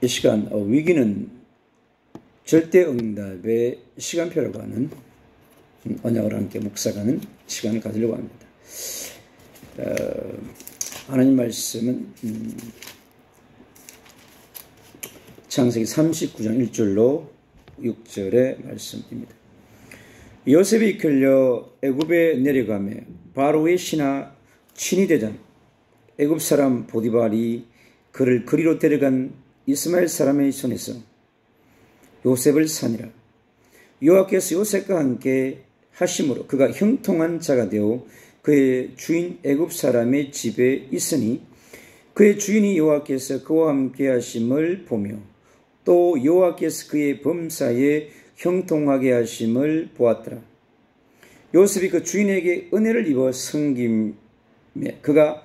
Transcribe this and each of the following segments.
이 시간 위기는 절대응답의 시간표라고 하는 언약을 함께 묵상하는 시간을 가지려고 합니다. 하나님 말씀은 창세기 39장 1절로 6절의 말씀입니다. 요셉이 이끌려 애굽에 내려가매 바로의 신하 친위 되자 애굽 사람 보디발이 그를 그리로 데려간 이스마엘 사람의 손에서 요셉을 사니라. 여호와께서 요셉과 함께 하심으로 그가 형통한 자가 되어 그의 주인 애굽 사람의 집에 있으니 그의 주인이 여호와께서 그와 함께 하심을 보며 또 여호와께서 그의 범사에 형통하게 하심을 보았더라. 요셉이 그 주인에게 은혜를 입어 섬김에 그가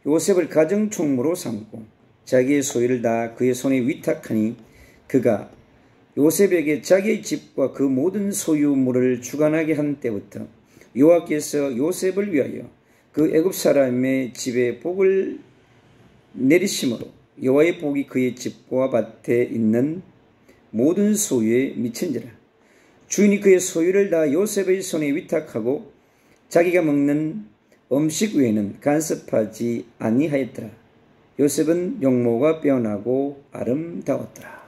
요셉을 가정총무로 삼고 자기의 소유를 다 그의 손에 위탁하니 그가 요셉에게 자기의 집과 그 모든 소유물을 주관하게 한 때부터 여호와께서 요셉을 위하여 그 애굽 사람의 집에 복을 내리심으로 여호와의 복이 그의 집과 밭에 있는 모든 소유에 미친지라. 주인이 그의 소유를 다 요셉의 손에 위탁하고 자기가 먹는 음식 외에는 간섭하지 아니하였더라. 요셉은 용모가 빼어나고 아름다웠더라.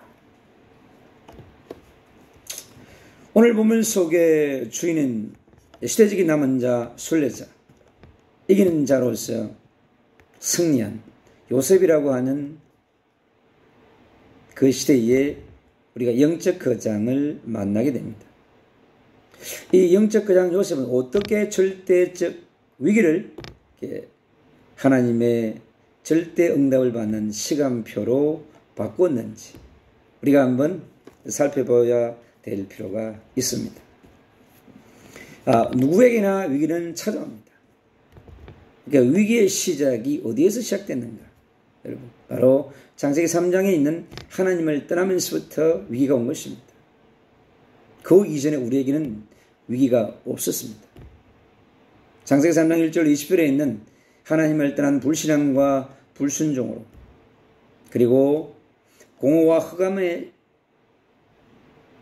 오늘 본문 속의 주인은 시대적인 남은 자, 순례자, 이기는 자로서 승리한 요셉이라고 하는 그 시대에 우리가 영적 거장을 만나게 됩니다. 이 영적 거장 요셉은 어떻게 절대적 위기를 하나님의 절대 응답을 받는 시간표로 바꿨는지 우리가 한번 살펴봐야 될 필요가 있습니다. 누구에게나 위기는 찾아옵니다. 그러니까 위기의 시작이 어디에서 시작됐는가? 여러분, 바로 창세기 3장에 있는 하나님을 떠나면서부터 위기가 온 것입니다. 그 이전에 우리에게는 위기가 없었습니다. 창세기 3장 1절 20절에 있는 하나님을 떠난 불신앙과 불순종으로 그리고 공허와 흑암에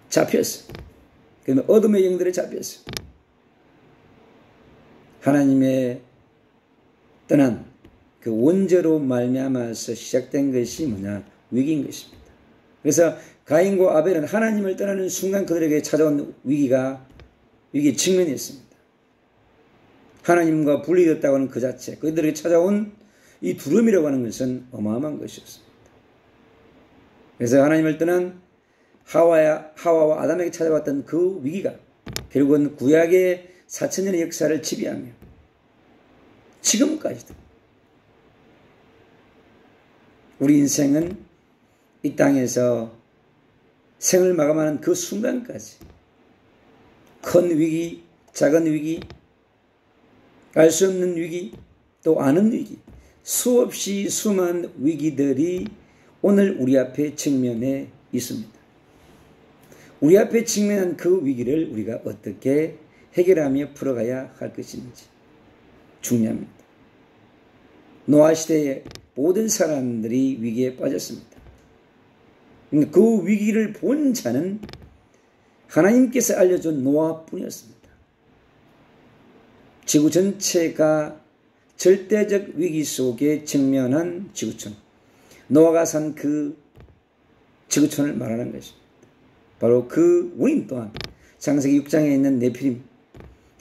잡혔어. 그러면 어둠의 영들에 잡혔어. 하나님의 떠난 그 원죄로 말미암아서 시작된 것이 뭐냐? 위기인 것입니다. 그래서 가인과 아벨은 하나님을 떠나는 순간 그들에게 찾아온 위기에 직면했습니다. 하나님과 분리되었다고 하는 그 자체, 그들에게 찾아온 이 두려움이라고 하는 것은 어마어마한 것이었습니다. 그래서 하나님을 떠난 하와와 아담에게 찾아왔던 그 위기가 결국은 구약의 4,000년의 역사를 지배하며 지금까지도 우리 인생은 이 땅에서 생을 마감하는 그 순간까지 큰 위기, 작은 위기, 알 수 없는 위기, 또 아는 위기, 수없이 수많은 위기들이 오늘 우리 앞에 직면해 있습니다. 우리 앞에 직면한 그 위기를 우리가 어떻게 해결하며 풀어가야 할 것인지 중요합니다. 노아 시대의 모든 사람들이 위기에 빠졌습니다. 그 위기를 본 자는 하나님께서 알려준 노아뿐이었습니다. 지구 전체가 절대적 위기 속에 직면한 지구촌, 노아가 산 그 지구촌을 말하는 것입니다. 바로 그 원인 또한 창세기 6장에 있는 네피림,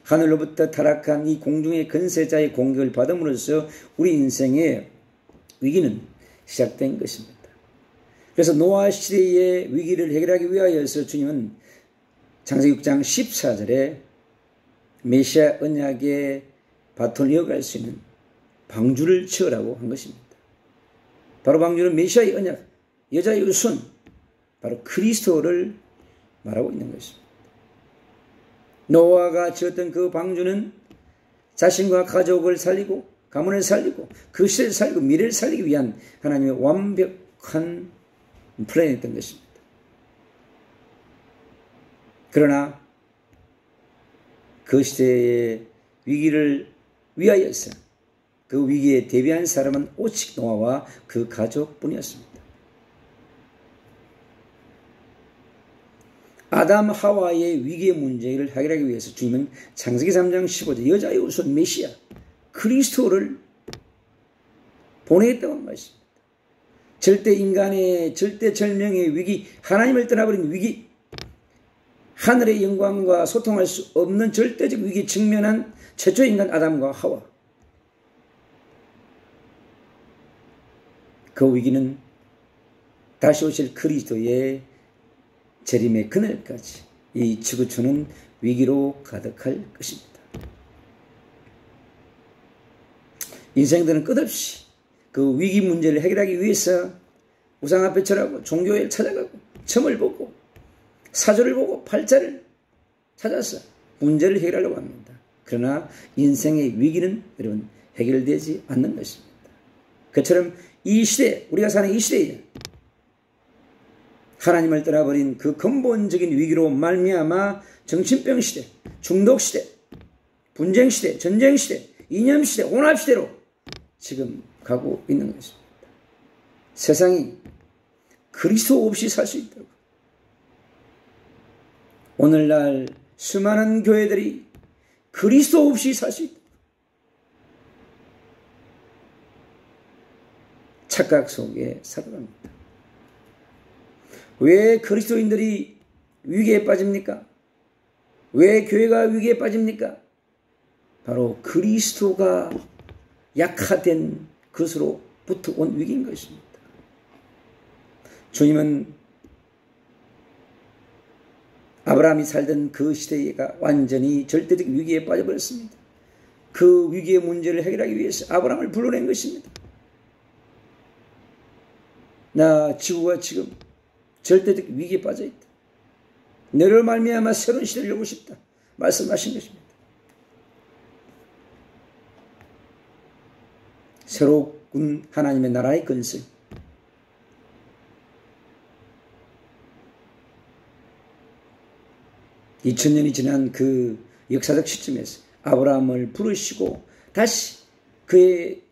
하늘로부터 타락한 이 공중의 근세자의 공격을 받음으로써 우리 인생의 위기는 시작된 것입니다. 그래서 노아 시대의 위기를 해결하기 위하여서 주님은 창세기 6장 14절에 메시아 언약의 바톤을 이어갈 수 있는 방주를 지으라고 한 것입니다. 바로 방주는 메시아의 언약, 여자의 우선, 바로 그리스도를 말하고 있는 것입니다. 노아가 지었던 그 방주는 자신과 가족을 살리고 가문을 살리고 그 시대를 살리고 미래를 살리기 위한 하나님의 완벽한 플랜이었던 것입니다. 그러나 그 시대의 위기를 위하여서 그 위기에 대비한 사람은 오직 노아와 그 가족뿐이었습니다. 아담 하와의 위기의 문제를 해결하기 위해서 주님은 창세기 3장 15절 여자의 우선 메시아 그리스도를 보내겠다고 한 것입니다. 절대 인간의 절대절명의 위기, 하나님을 떠나버린 위기, 하늘의 영광과 소통할 수 없는 절대적 위기에 직면한 최초의 인간 아담과 하와. 그 위기는 다시 오실 그리스도의 재림의 그날까지 이 지구촌은 위기로 가득할 것입니다. 인생들은 끝없이 그 위기 문제를 해결하기 위해서 우상 앞에 절하고 종교에 찾아가고 점을 보고 사주를 보고 팔자를 찾아서 문제를 해결하려고 합니다. 그러나 인생의 위기는 여러분 해결되지 않는 것입니다. 그처럼 이 시대, 우리가 사는 이 시대에 하나님을 떠나버린 그 근본적인 위기로 말미암아 정신병 시대, 중독 시대, 분쟁 시대, 전쟁 시대, 이념 시대, 혼합 시대로 지금 가고 있는 것입니다. 세상이 그리스도 없이 살 수 있다고. 오늘날 수많은 교회들이 그리스도 없이 살 수 있다. 착각 속에 살아갑니다. 왜 그리스도인들이 위기에 빠집니까? 왜 교회가 위기에 빠집니까? 바로 그리스도가 약화된 것으로부터 온 위기인 것입니다. 주님은 아브라함이 살던 그 시대가 완전히 절대적 위기에 빠져버렸습니다. 그 위기의 문제를 해결하기 위해서 아브라함을 불러낸 것입니다. 나 지구가 지금 절대적 위기에 빠져있다. 너를 말미암아 새로운 시대를 열고 싶다. 말씀하신 것입니다. 새로운 하나님의 나라의 건설, 2000년이 지난 그 역사적 시점에서 아브라함을 부르시고 다시 그의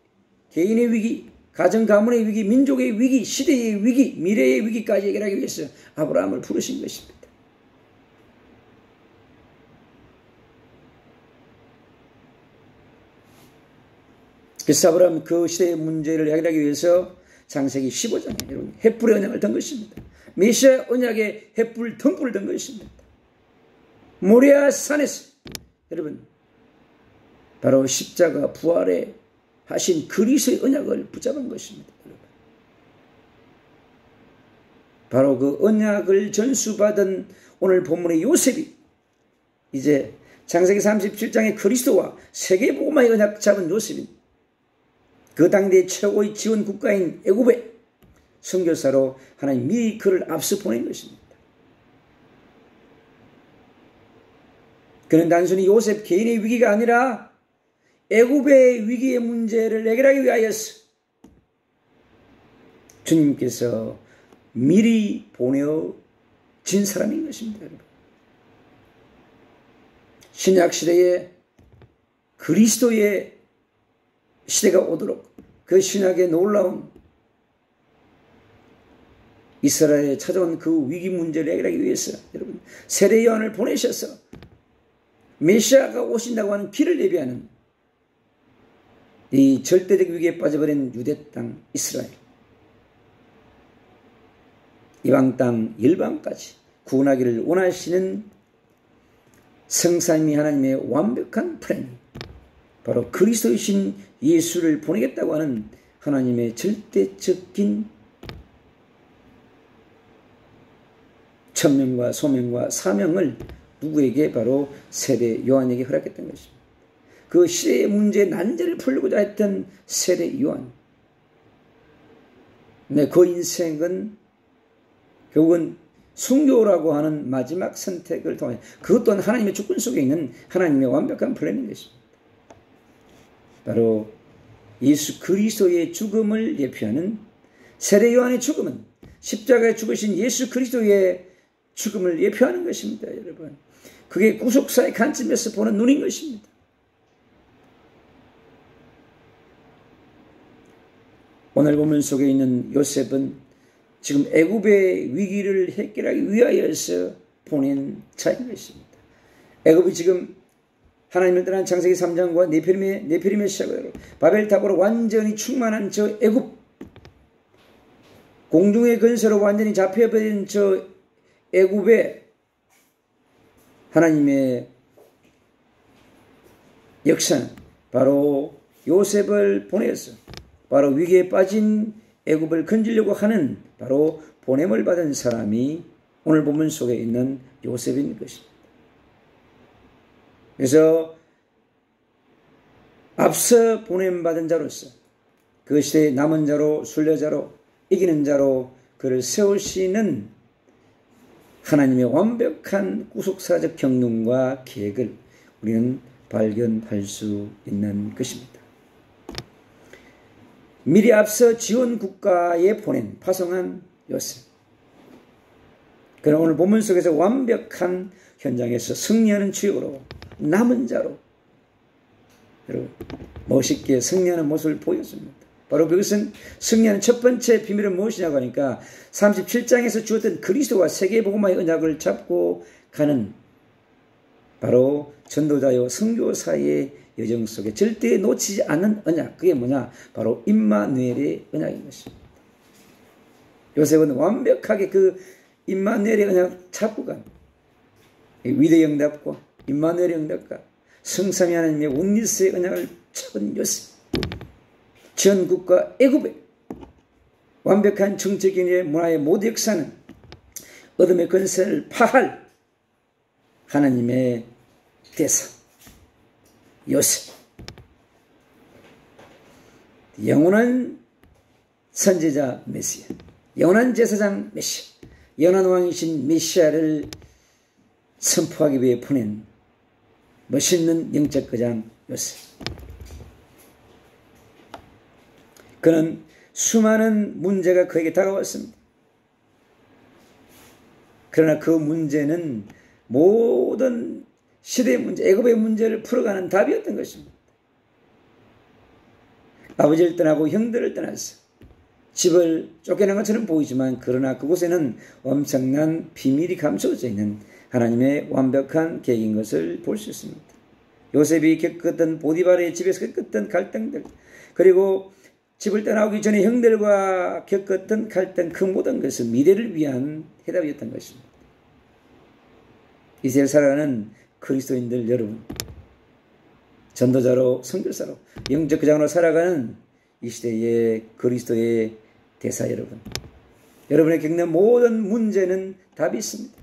개인의 위기, 가정 가문의 위기, 민족의 위기, 시대의 위기, 미래의 위기까지 해결하기 위해서 아브라함을 부르신 것입니다. 그래서 아브라함은 그 시대의 문제를 해결하기 위해서 창세기 15장에 여러분 횃불의 언약을 든 것입니다. 메시아 언약의 횃불 등불을 든 것입니다. 모리아 산에서 여러분 바로 십자가 부활에 하신 그리스도의 언약을 붙잡은 것입니다. 바로 그 언약을 전수받은 오늘 본문의 요셉이 이제 창세기 37장의 그리스도와 세계복음화의 언약 잡은 요셉인 그 당대의 최고의 지원 국가인 애굽에 선교사로 하나님 미리 그를 앞서 보낸 것입니다. 그는 단순히 요셉 개인의 위기가 아니라 애굽의 위기의 문제를 해결하기 위하여서 주님께서 미리 보내어진 사람인 것입니다. 여러분. 신약시대에 그리스도의 시대가 오도록 그 신약의 놀라운 이스라엘에 찾아온 그 위기 문제를 해결하기 위해서 여러분 세례 요한을 보내셔서 메시아가 오신다고 하는 길을 예비하는 이 절대적 위기에 빠져버린 유대 땅 이스라엘, 이방 땅 열방까지 구원하기를 원하시는 성삼위 하나님의 완벽한 플랜, 바로 그리스도이신 예수를 보내겠다고 하는 하나님의 절대적인 천명과 소명과 사명을 누구에게? 바로 세례 요한에게 허락했던 것입니다. 그 시대의 문제 난제를 풀고자 했던 세례 요한. 네, 그 인생은 결국은 순교라고 하는 마지막 선택을 통해 그것 또한 하나님의 주권 속에 있는 하나님의 완벽한 플랜인 것입니다. 바로 예수 그리스도의 죽음을 예표하는 세례 요한의 죽음은 십자가에 죽으신 예수 그리스도의 죽음을 예표하는 것입니다. 여러분, 그게 구속사의 관점에서 보는 눈인 것입니다. 오늘 본문 속에 있는 요셉은 지금 애굽의 위기를 해결하기 위하여서 보낸 자인 것입니다. 애굽이 지금 하나님을 떠난 창세기 3장과 네피림의 시작으로 바벨탑으로 완전히 충만한 저 애굽, 공중의 근세로 완전히 잡혀버린 저 애굽에 하나님의 역사는 바로 요셉을 보내서 바로 위기에 빠진 애굽을 건지려고 하는 바로 보냄을 받은 사람이 오늘 본문 속에 있는 요셉인 것입니다. 그래서 앞서 보냄받은 자로서 그 시대의 남은 자로, 순례자로, 이기는 자로 그를 세우시는 하나님의 완벽한 구속사적 경륜과 계획을 우리는 발견할 수 있는 것입니다. 미리 앞서 지원 국가에 보낸 파송한 요셉. 그러나 오늘 본문 속에서 완벽한 현장에서 승리하는 주역으로 남은 자로 여러분 멋있게 승리하는 모습을 보였습니다. 바로 그것은 승리하는 첫 번째 비밀은 무엇이냐고 하니까 37장에서 주었던 그리스도와 세계복음화의 언약을 잡고 가는 바로 전도자요 선교사의 여정 속에 절대 놓치지 않는 언약. 그게 뭐냐? 바로 임마누엘의 언약인 것입니다. 요셉은 완벽하게 그 임마누엘의 언약 잡고 간 위대의 응답과 임마누엘의 응답과 성삼위 하나님의 원리스의 언약을 잡은 요셉. 전국과 애굽의 완벽한 정책인의 문화의 모든 역사는 어둠의 권세를 파할 하나님의 대사 요셉. 영원한 선지자 메시아, 영원한 제사장 메시아, 영원한 왕이신 메시아를 선포하기 위해 보낸 멋있는 영적 거장 요셉. 그는 수많은 문제가 그에게 다가왔습니다. 그러나 그 문제는 모든 시대의 문제, 애굽의 문제를 풀어가는 답이었던 것입니다. 아버지를 떠나고 형들을 떠나서 집을 쫓겨난 것처럼 보이지만 그러나 그곳에는 엄청난 비밀이 감춰져 있는 하나님의 완벽한 계획인 것을 볼 수 있습니다. 요셉이 겪었던 보디발의 집에서 겪었던 갈등들, 그리고 집을 떠나오기 전에 형들과 겪었던 갈등, 그 모든 것은 미래를 위한 해답이었던 것입니다. 이 세상을 살아가는 그리스도인들 여러분, 전도자로, 선교사로, 영적 거장으로 살아가는 이 시대의 그리스도의 대사 여러분, 여러분의 겪는 모든 문제는 답이 있습니다.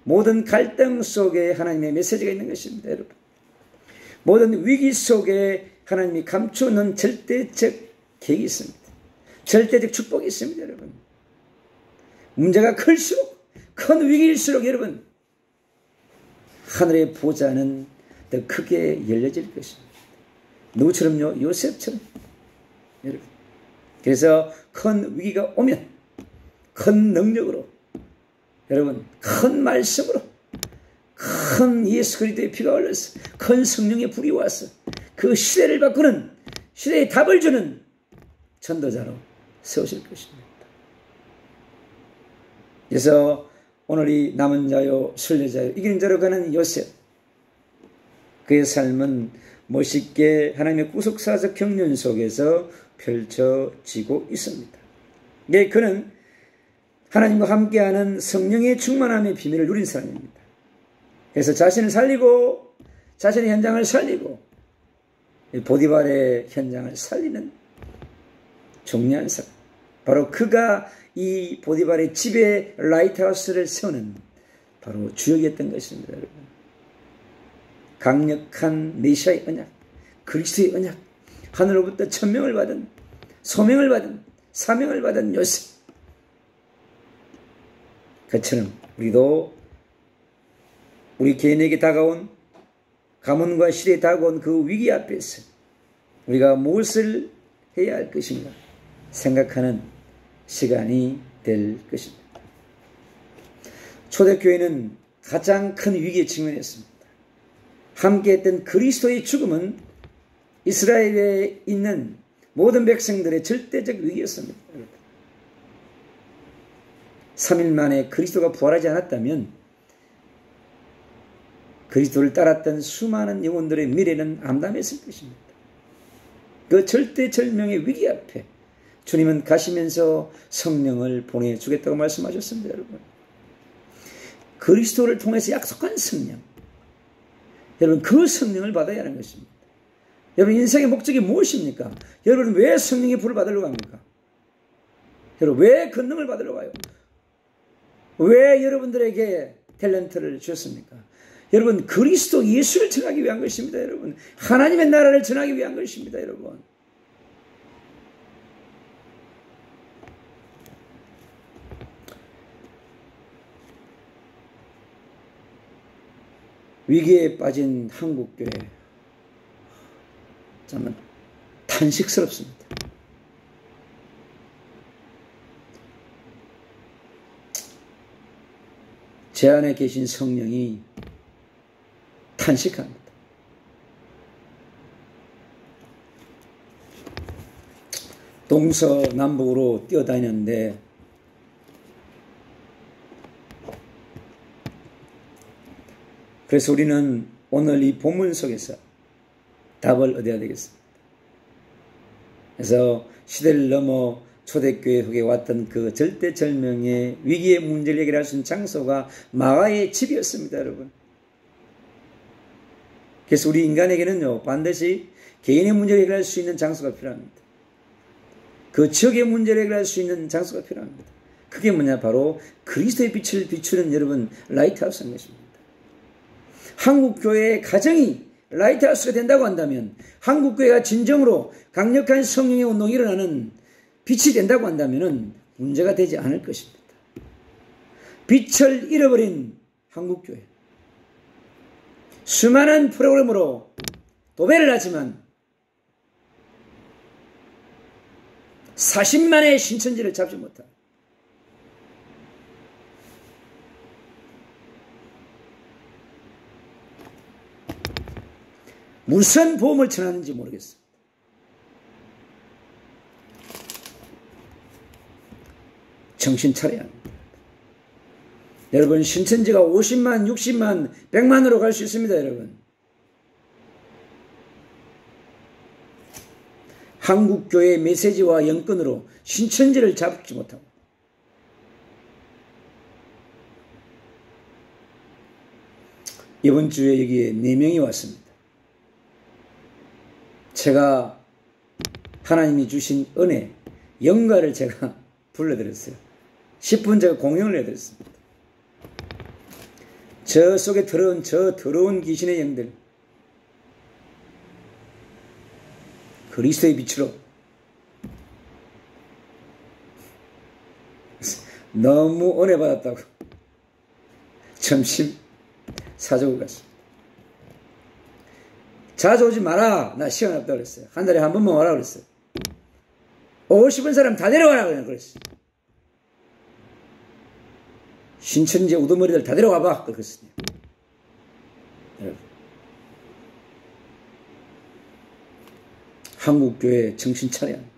모든 갈등 속에 하나님의 메시지가 있는 것입니다. 여러분, 모든 위기 속에 하나님이 감추는 절대적 계획이 있습니다. 절대적 축복이 있습니다. 여러분, 문제가 클수록, 큰 위기일수록 여러분 하늘의 보좌는 더 크게 열려질 것입니다. 누구처럼요? 요셉처럼. 여러분, 그래서 큰 위기가 오면 큰 능력으로, 여러분 큰 말씀으로, 큰 예수 그리스도의 피가 흘러서 큰 성령의 불이 와서 그 시대를 바꾸는, 시대의 답을 주는 전도자로 세우실 것입니다. 그래서 오늘 이 남은 자요, 순례자요, 이기는 자로 가는 요셉, 그의 삶은 멋있게 하나님의 구속사적 경륜 속에서 펼쳐지고 있습니다. 그는 하나님과 함께하는 성령의 충만함의 비밀을 누린 사람입니다. 그래서 자신을 살리고, 자신의 현장을 살리고, 보디발의 현장을 살리는 종려한 사람, 바로 그가 이 보디발의 집에 라이트하우스를 세우는 바로 주역이었던 것입니다. 여러분, 강력한 메시아의 언약, 그리스도의 언약, 하늘로부터 천명을 받은, 소명을 받은, 사명을 받은 요셉, 그처럼 우리도 우리 개인에게 다가온, 가문과 시대에 다가온 그 위기 앞에서 우리가 무엇을 해야 할 것인가 생각하는 시간이 될 것입니다. 초대교회는 가장 큰 위기에 직면했습니다. 함께했던 그리스도의 죽음은 이스라엘에 있는 모든 백성들의 절대적 위기였습니다. 3일 만에 그리스도가 부활하지 않았다면 그리스도를 따랐던 수많은 영혼들의 미래는 암담했을 것입니다. 그 절대절명의 위기 앞에 주님은 가시면서 성령을 보내주겠다고 말씀하셨습니다. 여러분, 그리스도를 통해서 약속한 성령, 여러분 그 성령을 받아야 하는 것입니다. 여러분 인생의 목적이 무엇입니까? 여러분 왜 성령의 불을 받으려고 합니까? 여러분 왜 권능을 받으려고 해요? 왜 여러분들에게 탤런트를 주셨습니까? 여러분 그리스도 예수를 전하기 위한 것입니다. 여러분 하나님의 나라를 전하기 위한 것입니다. 여러분 위기에 빠진 한국교회 정말 탄식스럽습니다. 제 안에 계신 성령이 탄식합니다. 동서남북으로 뛰어다니는데 그래서 우리는 오늘 이 본문 속에서 답을 얻어야 되겠습니다. 그래서 시대를 넘어 초대교회 속에 왔던 그 절대절명의 위기의 문제를 해결할 수 있는 장소가 마가의 집이었습니다. 여러분. 그래서 우리 인간에게는요 반드시 개인의 문제를 해결할 수 있는 장소가 필요합니다. 그 지역의 문제를 해결할 수 있는 장소가 필요합니다. 그게 뭐냐, 바로 그리스도의 빛을 비추는 여러분 라이트하우스인 것입니다. 한국교회의 가정이 라이트하우스가 된다고 한다면, 한국교회가 진정으로 강력한 성령의 운동이 일어나는 빛이 된다고 한다면 문제가 되지 않을 것입니다. 빛을 잃어버린 한국교회, 수많은 프로그램으로 도배를 하지만 40만의 신천지를 잡지 못한, 무슨 보험을 전하는지 모르겠습니다. 정신 차려야 합니다. 여러분, 신천지가 50만, 60만, 100만으로 갈 수 있습니다. 여러분, 한국교회의 메시지와 영권으로 신천지를 잡지 못하고, 이번 주에 여기에 4명이 왔습니다. 제가 하나님이 주신 은혜, 영가를 제가 불러드렸어요. 10분 제가 공연을 해드렸습니다. 저 속에 들어온 저 더러운 귀신의 영들, 그리스도의 빛으로 너무 은혜 받았다고 점심 사주고 갔습니다. 자주 오지 마라, 나 시간 없다고 그랬어요. 한 달에 한 번만 와라 그랬어요. 오고 싶은 사람 다 데려와라 그랬어요. 신천지 우두머리들 다 데려와봐 그랬어요. 여러분, 한국교회 정신 차려야 합니다.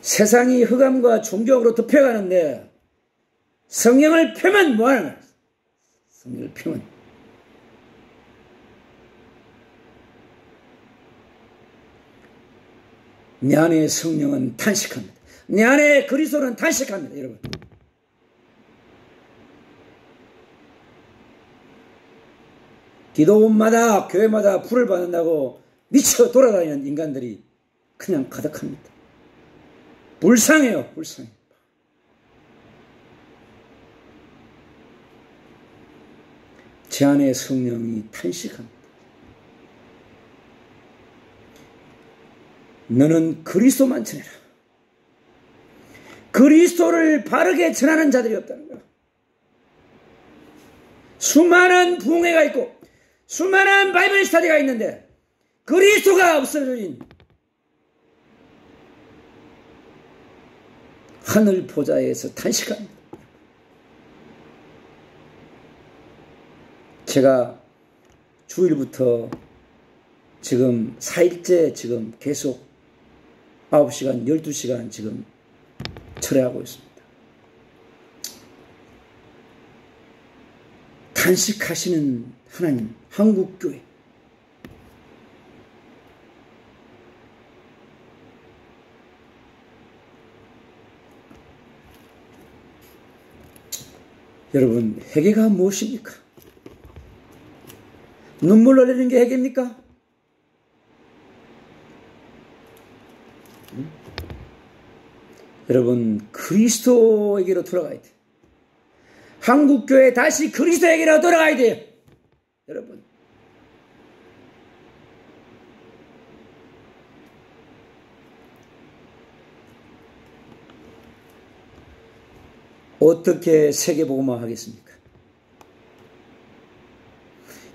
세상이 흑암과 종교학으로 덮여가는데 성령을 펴면 뭐하는 거야? 성령을 펴면 내 안에 성령은 탄식합니다. 내 안에 그리스도는 탄식합니다. 여러분, 기도원마다 교회마다 불을 받는다고 미쳐 돌아다니는 인간들이 그냥 가득합니다. 불쌍해요. 불쌍해. 제 안에 성령이 탄식합니다. 너는 그리스도만 전해라. 그리스도를 바르게 전하는 자들이 없다는 거야. 수많은 부흥회가 있고 수많은 바이블 스터디가 있는데 그리스도가 없어진 하늘 보좌에서 탄식합니다. 제가 주일부터 지금 4일째 지금 계속 9시간, 12시간 지금 철회하고 있습니다. 탄식하시는 하나님, 한국교회. 여러분, 회개가 무엇입니까? 눈물 흘리는 게 회개입니까? 여러분, 그리스도에게로 돌아가야 돼요. 한국교회 다시 그리스도에게로 돌아가야 돼요. 여러분. 어떻게 세계복음화 하겠습니까?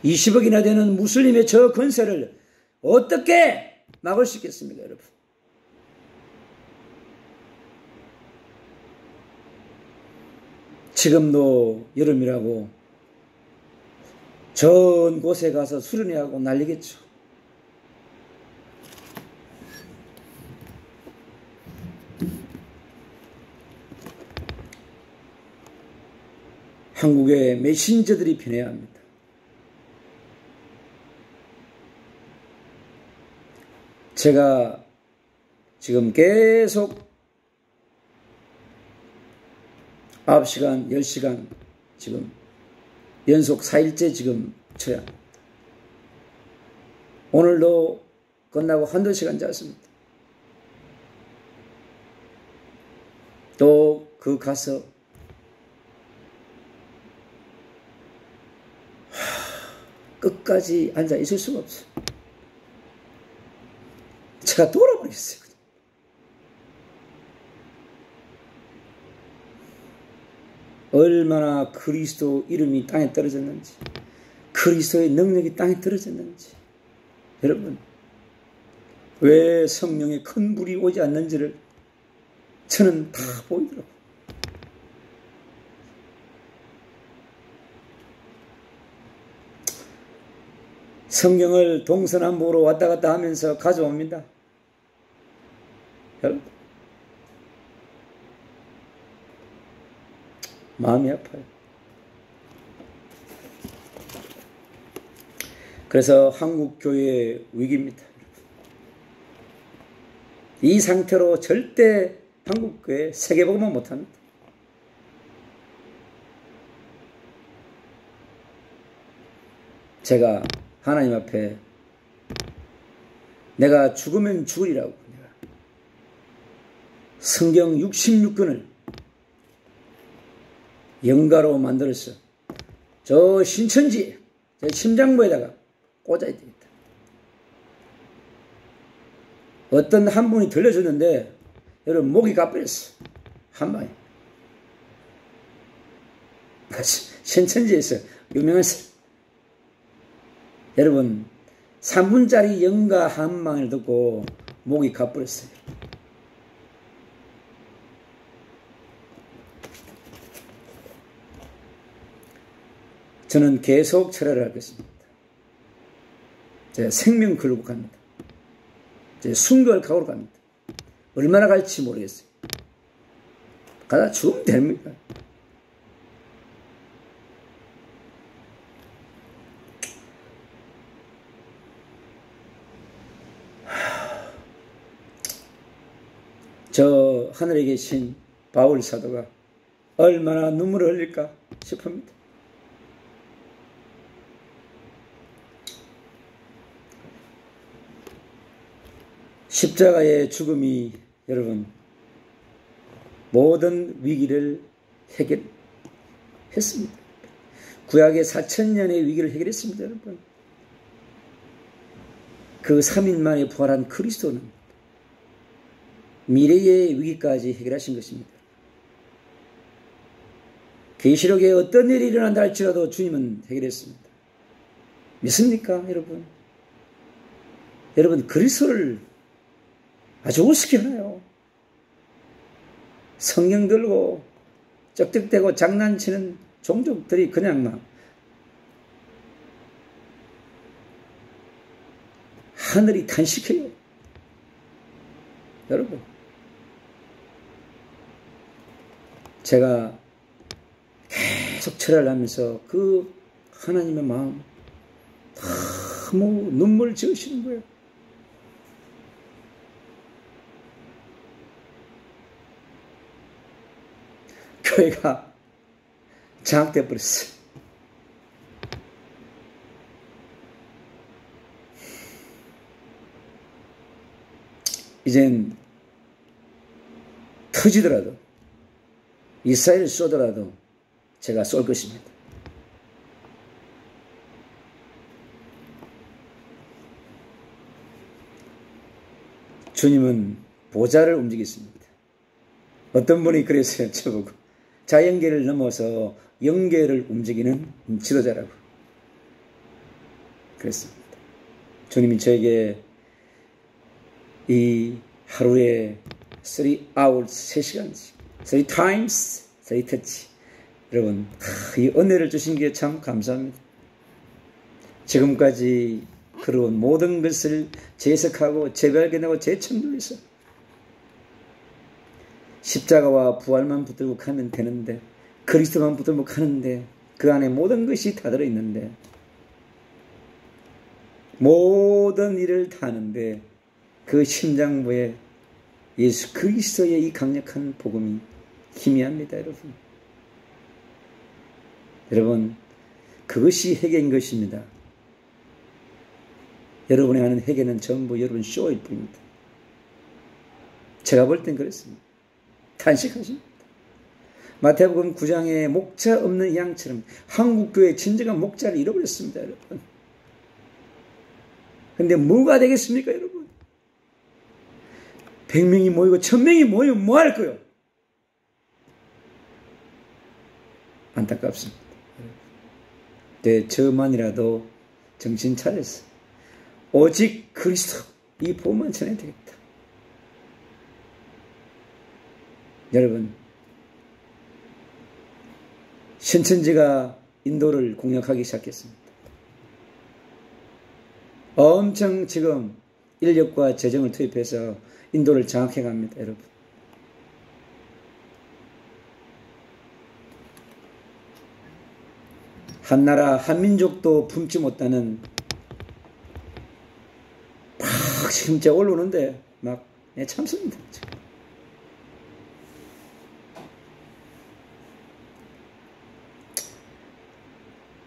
20억이나 되는 무슬림의 저 권세를 어떻게 막을 수 있겠습니까, 여러분? 지금도 여름이라고 전 곳에 가서 수련회하고 난리겠죠. 한국의 메신저들이 변해야 합니다. 제가 지금 계속 9시간, 10시간 지금 연속 4일째 지금 쳐야. 오늘도 끝나고 한두 시간 잤습니다. 또 그 가서 끝까지 앉아 있을 수가 없어요. 제가 돌아버렸어요. 얼마나 그리스도 이름이 땅에 떨어졌는지, 그리스도의 능력이 땅에 떨어졌는지. 여러분, 왜 성령의 큰 불이 오지 않는지를 저는 다 보이더라고요. 성경을 동서남북으로 왔다 갔다 하면서 가져옵니다. 여러분, 마음이 아파요. 그래서 한국교회의 위기입니다. 이 상태로 절대 한국교회 세계복음화 못합니다. 제가 하나님 앞에 내가 죽으면 죽으리라고 성경 66권을 영가로 만들어서 저 신천지, 저 심장부에다가 꽂아야 되겠다. 어떤 한 분이 들려줬는데 여러분 목이 가버렸어. 한 방에. 신천지에서 유명한 사람. 여러분 3분짜리 영가 한 방을 듣고 목이 가버렸어요. 저는 계속 철회를 할 것입니다. 제가 생명 걸고 갑니다. 제가 순교할 각오로 갑니다. 얼마나 갈지 모르겠어요. 가다 죽으면 됩니까? 저 하늘에 계신 바울 사도가 얼마나 눈물을 흘릴까 싶습니다. 십자가의 죽음이 여러분 모든 위기를 해결했습니다. 구약의 4000년의 위기를 해결했습니다. 여러분. 그 3일 만에 부활한 그리스도는 미래의 위기까지 해결하신 것입니다. 계시록에 어떤 일이 일어난다 할지라도 주님은 해결했습니다. 믿습니까 여러분? 여러분 그리스도를 아주 우습게 하나요? 성경 들고 쩍쩍대고 장난치는 종족들이 그냥 막 하늘이 탄식해요. 여러분, 제가 계속 철회를 하면서 그 하나님의 마음 너무 눈물 지으시는 거예요. 교회가 장악돼 버렸어요. 이젠 터지더라도 이스라엘을 쏘더라도 제가 쏠 것입니다. 주님은 보좌를 움직이십니다. 어떤 분이 그랬어요. 저보고 자연계를 넘어서 영계를 움직이는 지도자라고 그랬습니다. 주님이 저에게 이 하루에 3 hours, 3시간씩 3 times, 3 touch. 여러분, 이 은혜를 주신 게 참 감사합니다. 지금까지 그런 모든 것을 재해석하고 재발견하고 재창조해서 십자가와 부활만 붙들고 가면 되는데, 그리스도만 붙들고 가는데, 그 안에 모든 것이 다 들어있는데, 모든 일을 다 하는데 그 심장부에 예수 그리스도의 이 강력한 복음이 희미합니다. 여러분, 그것이 회개인 것입니다. 여러분이 하는 회개는 전부 여러분 쇼일 뿐입니다. 제가 볼 땐 그렇습니다. 탄식하십니다. 마태복음 9장에 목자 없는 양처럼 한국교회의 진정한 목자를 잃어버렸습니다. 여러분, 근데 뭐가 되겠습니까? 여러분, 100명이 모이고 1000명이 모이면 뭐 할 거요? 안타깝습니다. 네, 저만이라도 정신 차렸어. 오직 그리스도 이 복음만 전해야 되겠다. 여러분, 신천지가 인도를 공략하기 시작했습니다. 엄청 지금 인력과 재정을 투입해서 인도를 장악해 갑니다. 여러분, 한나라 한민족도 품지 못하는 막 지금 제가 올라오는데 막 참습니다.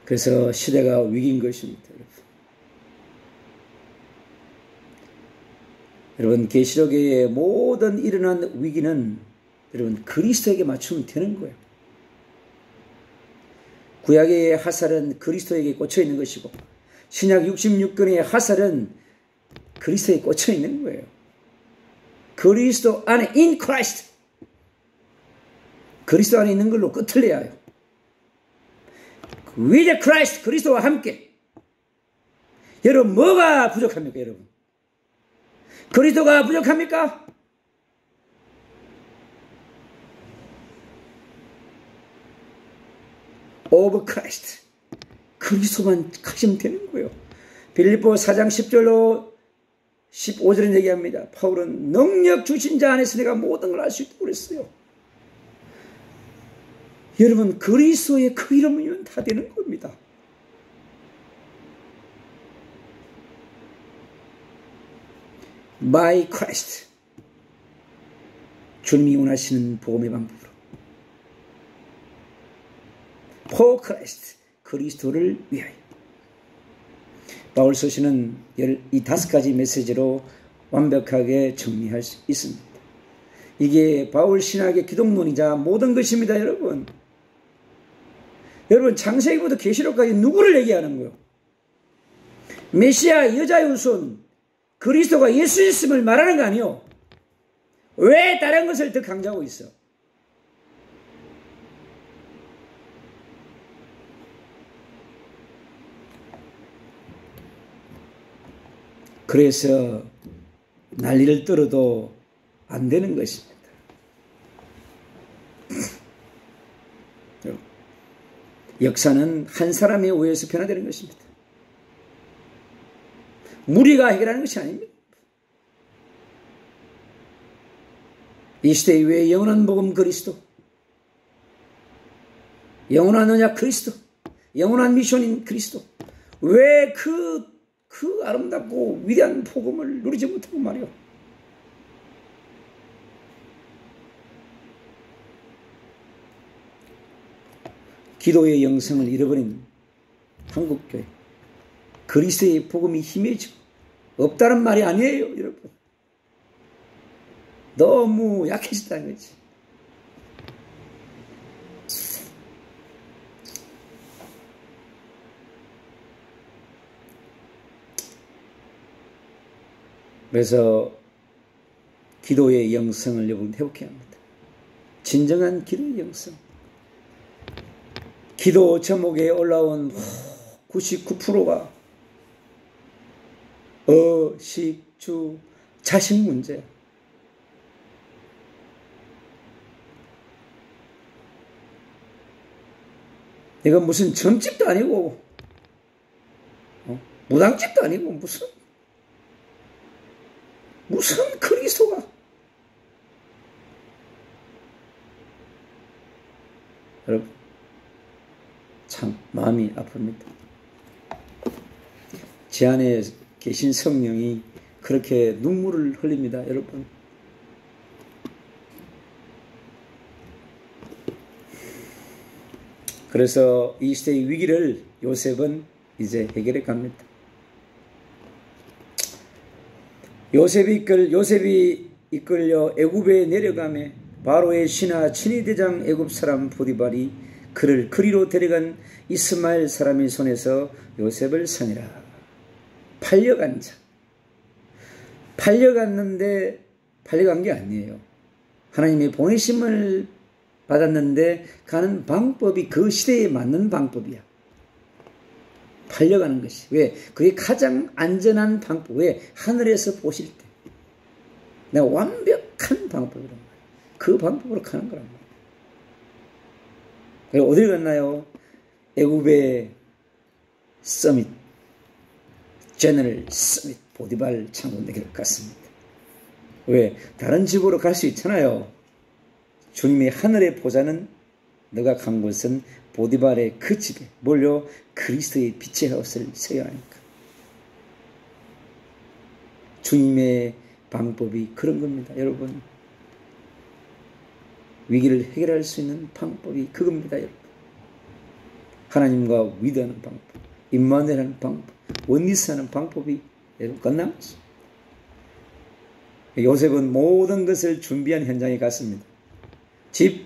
그래서 시대가 위기인 것입니다. 여러분, 계시록의 모든 일어난 위기는 여러분 그리스도에게 맞추면 되는 거예요. 구약의 하살은 그리스도에게 꽂혀 있는 것이고, 신약 66권의 하살은 그리스도에 꽂혀 있는 거예요. 그리스도 안에 in Christ, 그리스도 안에 있는 걸로 끝을 내야 해요. with Christ, 그리스도와 함께. 여러분, 뭐가 부족합니까? 여러분, 그리스도가 부족합니까? of Christ, 그리스도만 가지면 되는 거예요. 빌립보 4장 10절로 15절은 얘기합니다. 바울은 능력 주신 자 안에서 내가 모든 걸 할 수 있다고 그랬어요. 여러분, 그리스도의 그 이름이면 다 되는 겁니다. by Christ, 주님이 원하시는 복음의 방법으로. for Christ, 그리스도를 위하여. 바울 서신은 이 5가지 메시지로 완벽하게 정리할 수 있습니다. 이게 바울 신학의 기독론이자 모든 것입니다. 여러분, 창세기부터 계시록까지 누구를 얘기하는 거예요? 메시아, 여자의 후손 그리스도가 예수 있음을 말하는 거 아니에요? 왜 다른 것을 더 강조하고 있어? 그래서 난리를 떨어도 안 되는 것입니다. 역사는 한 사람의 오해에서 변화되는 것입니다. 무리가 해결하는 것이 아닙니다. 이 시대의 왜 영원한 복음 그리스도, 영원한 언약 그리스도, 영원한 미션인 그리스도, 왜 그 아름답고 위대한 복음을 누리지 못하고 말이요. 기도의 영성을 잃어버린 한국교회, 그리스도의 복음이 희미해지고 없다는 말이 아니에요, 여러분. 너무 약해졌다는 거지. 그래서 기도의 영성을 여러분 회복해야 합니다. 진정한 기도의 영성. 기도 제목에 올라온 99%가 식, 자식 문제야. 이건 무슨 점집도 아니고 무당집도 아니고 무슨 그리스도가 여러분 참 마음이 아픕니다. 제 안에 계신 성령이 그렇게 눈물을 흘립니다, 여러분. 그래서 이 시대의 위기를 요셉은 이제 해결해 갑니다. 요셉이 이끌려 애굽에 내려가매 바로의 신하 친위대장 애굽 사람 보디발이 그를 그리로 데려간 이스마엘 사람의 손에서 요셉을 산이라. 팔려간 자. 팔려갔는데 팔려간 게 아니에요. 하나님의 보내심을 받았는데 가는 방법이 그 시대에 맞는 방법이야. 팔려가는 것이. 왜? 그게 가장 안전한 방법. 왜? 하늘에서 보실 때. 내가 완벽한 방법이란 말이야. 그 방법으로 가는 거란 말이야. 어디를 갔나요? 애굽의 서밋, 제너럴 서밋, 보디발 장군에게 갔습니다. 왜? 다른 집으로 갈 수 있잖아요. 주님의 하늘의 보좌는 너가 간 곳은 보디발의 그 집에 몰려 그리스도의 빛의 하우스를 세워야 하니까. 주님의 방법이 그런 겁니다, 여러분. 위기를 해결할 수 있는 방법이 그겁니다, 여러분. 하나님과 위대하는 방법, 임마누엘하는 방법, 원리스하는 방법이 여러분 끝나죠. 요셉은 모든 것을 준비한 현장에 갔습니다. 집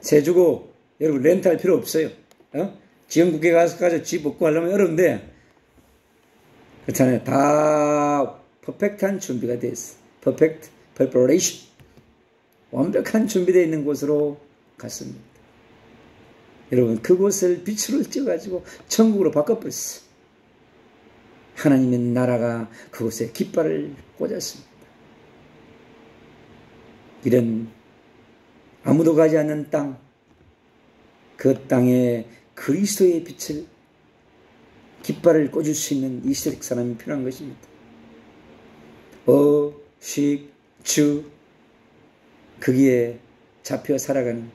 세 주고 여러분 렌트할 필요 없어요. 지원국에 가서 집 얻고 하려면 어려운데 그렇잖아요. 다 퍼펙트한 준비가 되어 있어요. 퍼펙트 preparation. 완벽한 준비되어 있는 곳으로 갔습니다. 여러분 그곳을 빛으로 찍어가지고 천국으로 바꿔버렸어요. 하나님의 나라가 그곳에 깃발을 꽂았습니다. 이런 아무도 가지 않는 땅, 그 땅에 그리스도의 빛을 깃발을 꽂을 수 있는 이 시대적 사람이 필요한 것입니다. 주 거기에 잡혀 살아가는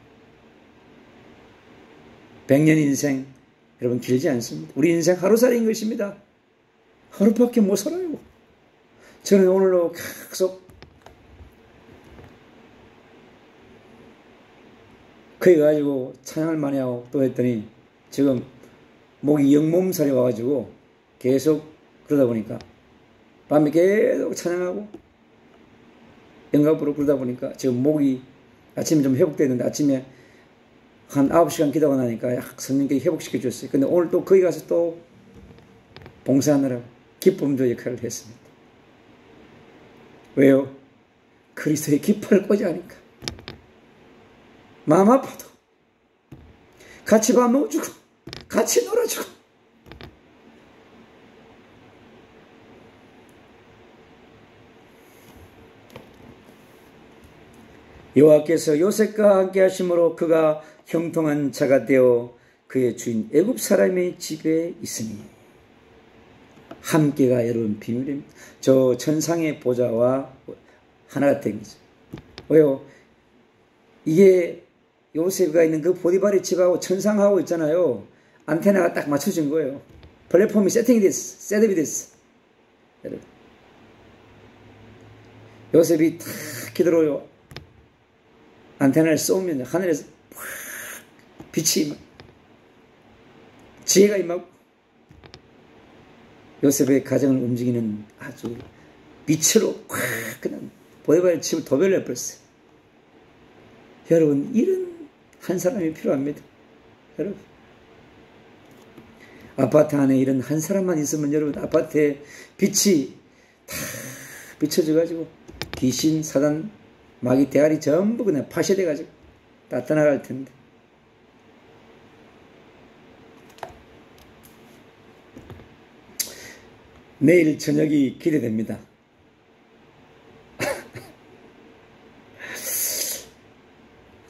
100년 인생 여러분 길지 않습니다. 우리 인생 하루살이인 것입니다. 하루밖에 못 살아요. 저는 오늘로 계속 그래 가지고 찬양을 많이 하고 또 했더니 지금 목이 영몸살이 와가지고 계속 그러다 보니까 밤에 계속 찬양하고 영감으로 그러다 보니까 지금 목이 아침에 좀 회복됐는데 아침에 한 9시간 기도가 나니까 성령께 회복시켜 줬어요. 근데 오늘 또 거기 가서 또 봉사하느라고 기쁨조 역할을 했습니다. 왜요? 그리스도의 깃발을 꽂아 하니까. 마음 아파도 같이 밥 먹어주고 같이 놀아주고 여호와께서 요셉과 함께 하심으로 그가 형통한 자가 되어 그의 주인 애굽 사람의 집에 있으니 함께가 여러분 비밀입니다. 저 천상의 보좌와 하나가 된 거죠. 왜요? 이게 요셉가 있는 그 보디발의 집하고 천상하고 있잖아요. 안테나가 딱 맞춰진 거예요. 플랫폼이 세팅이 됐어. 셋업이 됐어. 여러분. 요셉이 탁 기도로요. 안테나를 쏘면 하늘에서 팍 빛이 임하고 지혜가 임하고 요셉의 가정을 움직이는 아주 빛으로 팍 그냥 보디발의 집을 도배를 해버렸어요. 여러분, 이런 한 사람이 필요합니다. 여러분, 아파트 안에 이런 한 사람만 있으면 여러분 아파트에 빛이 다 비춰져가지고 귀신, 사단, 마귀 대가리 전부 그냥 파쇄돼가지고 다 떠나갈 텐데. 내일 저녁이 기대됩니다.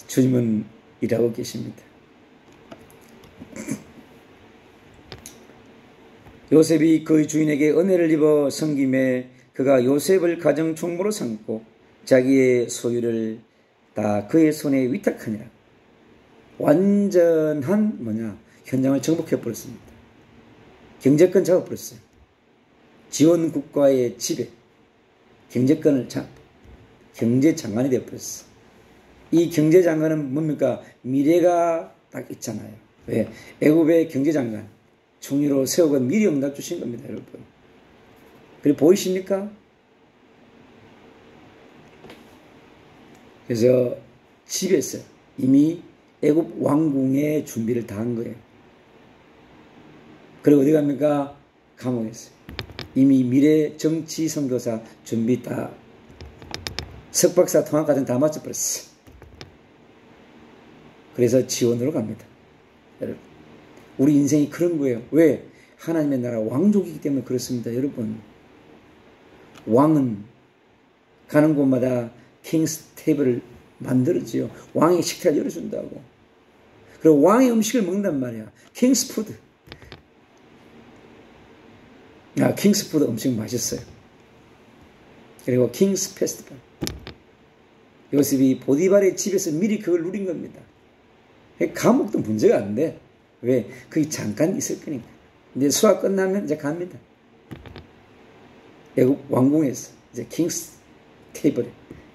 주님은 일하고 계십니다. 요셉이 그의 주인에게 은혜를 입어 섬김에 그가 요셉을 가정 총무로 삼고 자기의 소유를 다 그의 손에 위탁하니라. 완전한 현장을 정복해 버렸습니다. 경제권 잡아버렸어요. 지원 국가의 집에 경제권을 경제장관이 되어버렸어. 이 경제장관은 뭡니까? 미래가 딱 있잖아요. 왜? 애굽의 경제장관 총리로 세우고 미리 응답 주신 겁니다, 여러분. 그리고 보이십니까? 그래서 집에서 이미 애굽 왕궁의 준비를 다 한 거예요. 그리고 어디 갑니까? 감옥에서 이미 미래 정치 선교사 준비 다 석박사 통합과정 다 마쳐버렸어요. 그래서 지원으로 갑니다. 여러분, 우리 인생이 그런 거예요. 왜? 하나님의 나라 왕족이기 때문에 그렇습니다. 여러분, 왕은 가는 곳마다 킹스 테이블을 만들어지요. 왕의 식탁을 열어준다고. 그리고 왕의 음식을 먹는단 말이야. 킹스 푸드. 킹스 푸드 음식 맛있어요. 그리고 킹스 페스티벌. 요셉이 보디발의 집에서 미리 그걸 누린 겁니다. 감옥도 문제가 안 돼. 왜? 그게 잠깐 있을 거니까. 이제 수학 끝나면 이제 갑니다. 애국 왕궁에서 이제 킹스 테이블에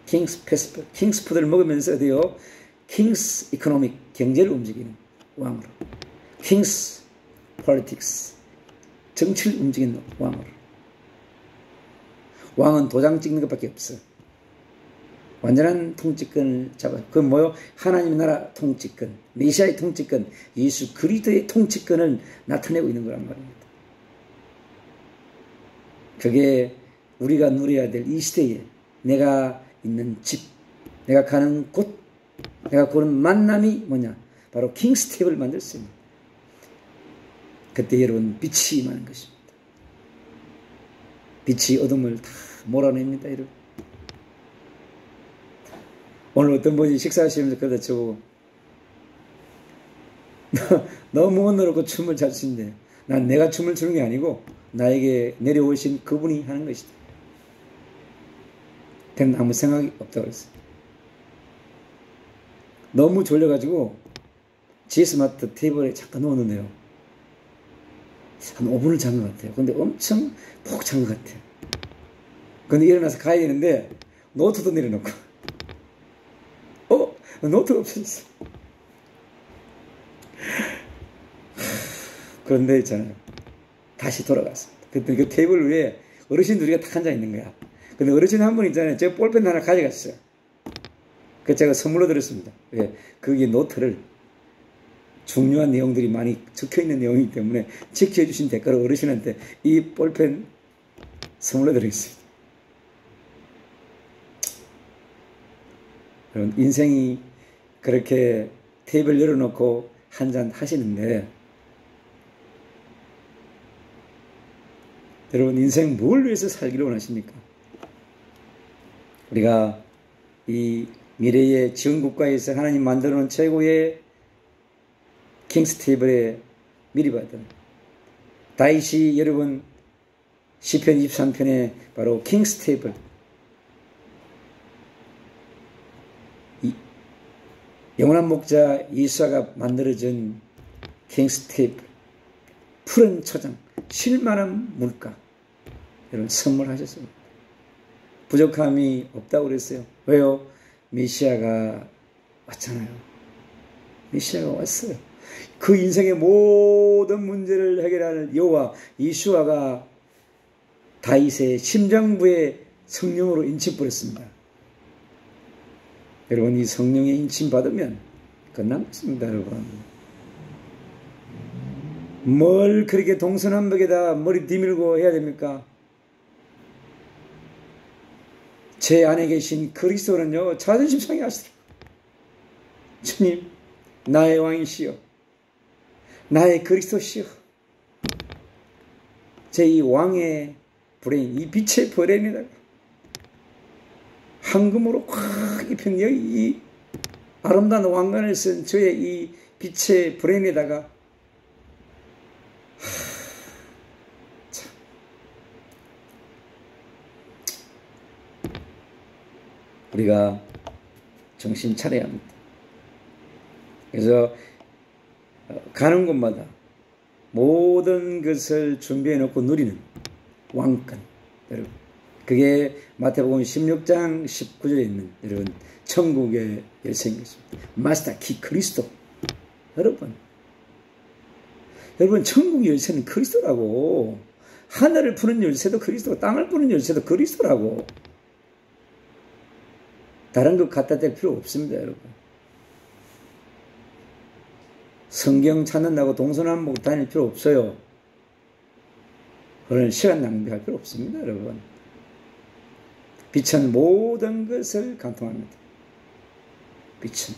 킹스 페스티벌, 킹스 푸드를 먹으면서 어디요? 킹스 이코노믹 경제를 움직이는 왕으로. 킹스 폴리틱스 정치를 움직이는 왕으로. 왕은 도장 찍는 것밖에 없어. 완전한 통치권을 잡아요. 그건 뭐요? 하나님의 나라 통치권, 메시아의 통치권, 예수 그리스도의 통치권을 나타내고 있는 거란 말입니다. 그게 우리가 누려야 될 이 시대에 내가 있는 집, 내가 가는 곳, 내가 고른 만남이 뭐냐? 바로 킹스텝을 만들 수 있는. 그때 여러분 빛이 임하는 것입니다. 빛이 어둠을 다 몰아냅니다, 여러분. 오늘 어떤 분이 식사하시면서 그러다 저보고 너무 언어롭고 춤을 잘 추는데 난 내가 춤을 추는 게 아니고 나에게 내려오신 그분이 하는 것이다. 그냥 아무 생각이 없다고 그랬어요. 너무 졸려가지고 GS마트 테이블에 잠깐 넣었는데요. 한 5분을 잔 것 같아요. 근데 엄청 푹 잔 것 같아요. 근데 일어나서 가야 되는데 노트도 내려놓고 노트가 없어졌어. 그런데 있잖아요. 다시 돌아갔습니다. 그때 그 테이블 위에 어르신 둘이가 딱 앉아 있는 거야. 근데 어르신 한 분 있잖아요. 제가 볼펜 하나 가져갔어요. 그 제가 선물로 드렸습니다. 왜? 그게 노트를 중요한 내용들이 많이 적혀 있는 내용이기 때문에 지켜주신 대가로 어르신한테 이 볼펜 선물로 드리겠습니다. 여러분, 인생이 그렇게 테이블 열어놓고 한잔 하시는데 여러분 인생 뭘 위해서 살기를 원하십니까? 우리가 이 미래의 지원국가에서 하나님 만들어 놓은 최고의 킹스 테이블에 미리 받은 다윗이 여러분 시편 23편에 바로 킹스 테이블, 영원한 목자 이수아가 만들어준 킹스 테이블, 푸른 초장, 쉴만한 물가, 여러분 선물하셨습니다. 부족함이 없다고 그랬어요. 왜요? 메시아가 왔잖아요. 메시아가 왔어요. 그 인생의 모든 문제를 해결할 여호와 이수아가 다윗의 심장부에 성령으로 인침뿌렸습니다. 여러분, 이 성령의 인침 받으면 끝난 것입니다. 여러분, 뭘 그렇게 동서남북에다 머리 뒤밀고 해야 됩니까? 제 안에 계신 그리스도는요, 자존심 상해하시더라고요. 주님, 나의 왕이시여, 나의 그리스도시여, 제 이 왕의 브레인, 이 빛의 브레인에다가 황금으로 꽉 입힌 여기 이 아름다운 왕관을 쓴 저의 이 빛의 브레인에다가 우리가 정신 차려야 합니다. 그래서 가는 곳마다 모든 것을 준비해 놓고 누리는 왕권, 여러분, 그게 마태복음 16장 19절에 있는 여러분 천국의 열쇠인 것입니다. 마스터 키 그리스도. 여러분 천국 열쇠는 그리스도라고. 하늘을 푸는 열쇠도 그리스도고 땅을 푸는 열쇠도 그리스도라고. 다른 것 갖다 댈 필요 없습니다. 여러분, 성경 찾는다고 동서남북 다닐 필요 없어요. 그런 시간 낭비할 필요 없습니다. 여러분, 빛은 모든 것을 관통합니다. 빛은.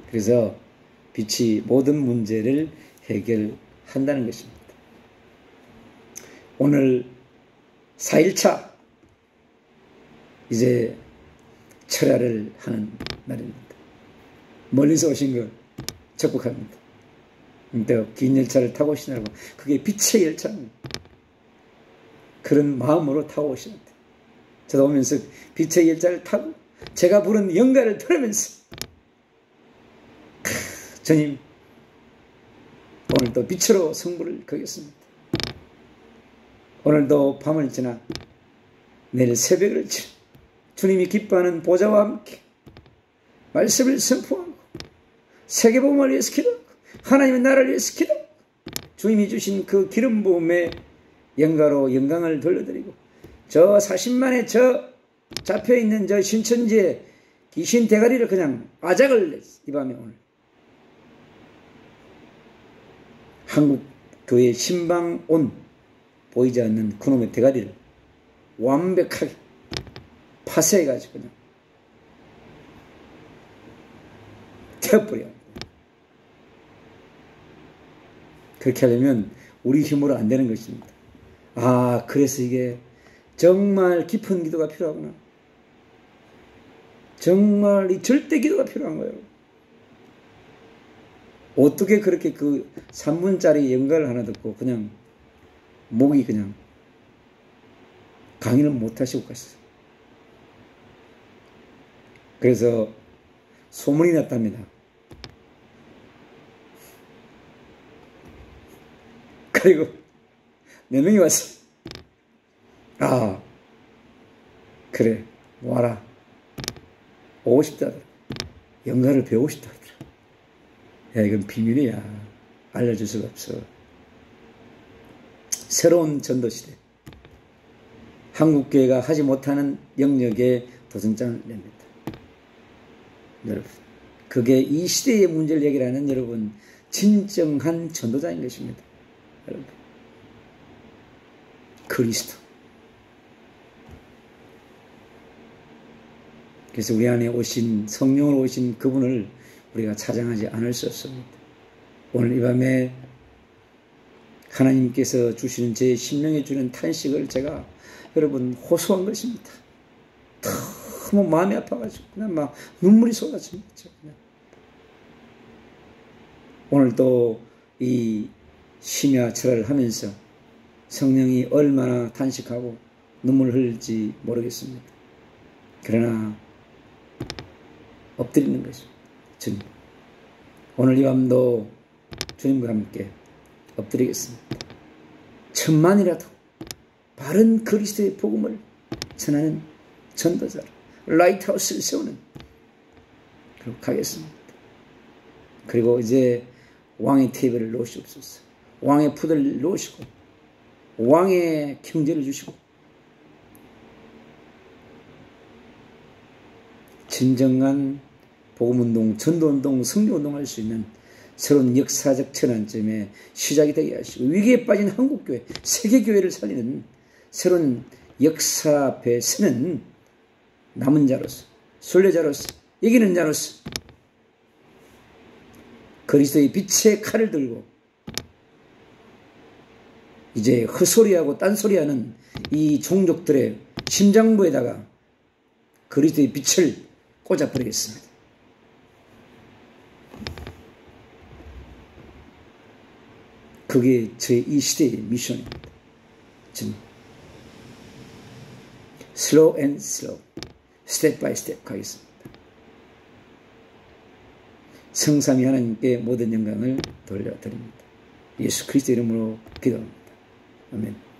그래서 빛이 모든 문제를 해결한다는 것입니다. 오늘 4일차 이제 철야를 하는 날입니다. 멀리서 오신 거 적극합니다. 긴 열차를 타고 오시느라고, 그게 빛의 열차입니다. 그런 마음으로 타고 오시면 돼요. 저도 오면서 빛의 열차를 타고 제가 부른 영가를 들으면서 주님, 오늘도 빛으로 승부를 거겠습니다. 오늘도 밤을 지나 내일 새벽을 지나 주님이 기뻐하는 보좌와 함께 말씀을 선포하고 세계복음을 위해서 기도하고 하나님의 나라를 위해서 기도하고 주님이 주신 그 기름 부음의 영가로 영광을 돌려드리고, 저 40만에 저 잡혀있는 저 신천지의 귀신 대가리를 그냥 아작을 냈어. 이 밤에 오늘 한국 교회 신방 온 보이지 않는 그놈의 대가리를 완벽하게 파쇄해가지고 그냥 태워버려. 그렇게 하려면 우리 힘으로 안 되는 것입니다. 아, 그래서 이게 정말 깊은 기도가 필요하구나. 정말 이 절대 기도가 필요한 거예요. 어떻게 그렇게 그 3분짜리 연가를 하나 듣고 그냥 목이 그냥 강의는 못 하시고 가셨어요. 그래서 소문이 났답니다. 그리고 4명이 왔어요. 아, 그래, 와라. 오고 싶다 하더라. 연가를 배우고 싶다 하더라. 야, 이건 비밀이야. 알려줄 수가 없어. 새로운 전도시대. 한국교회가 하지 못하는 영역에 도전장을 냅니다. 여러분, 그게 이 시대의 문제를 해결하는 여러분 진정한 전도자인 것입니다. 여러분, 그리스도. 그래서 우리 안에 오신 성령으로 오신 그분을 우리가 찬양하지 않을 수 없습니다. 오늘 이 밤에 하나님께서 주시는 제 심령에 주는 탄식을 제가 여러분 호소한 것입니다. 너무 마음이 아파가지고 그냥 막 눈물이 쏟아집니다. 그냥. 오늘도 이 심야 철야를 하면서 성령이 얼마나 탄식하고 눈물을 흘릴지 모르겠습니다. 그러나 엎드리는 것입니다. 주님, 오늘 이 밤도 주님과 함께 엎드리겠습니다. 천만이라도 바른 그리스도의 복음을 전하는 전도자로 라이트하우스를 세우는 그렇게 가겠습니다. 그리고 이제 왕의 테이블을 놓으시옵소서. 왕의 푸들을 놓으시고 왕의 경제를 주시고 진정한 복음운동, 전도운동, 성교운동 할 수 있는 새로운 역사적 전환점의 시작이 되게 하시고 위기에 빠진 한국교회, 세계교회를 살리는 새로운 역사 앞에 서는 남은 자로서, 순례자로서, 이기는 자로서 그리스도의 빛의 칼을 들고 이제 헛소리하고 딴소리하는 이 종족들의 심장부에다가 그리스도의 빛을 꽂아버리겠습니다. 그게 저의 이 시대의 미션입니다. 좀 슬로우 앤 슬로우, 스텝 바이 스텝 가겠습니다. 성삼위 하나님께 모든 영광을 돌려드립니다. 예수 그리스도 이름으로 기도합니다. 아멘.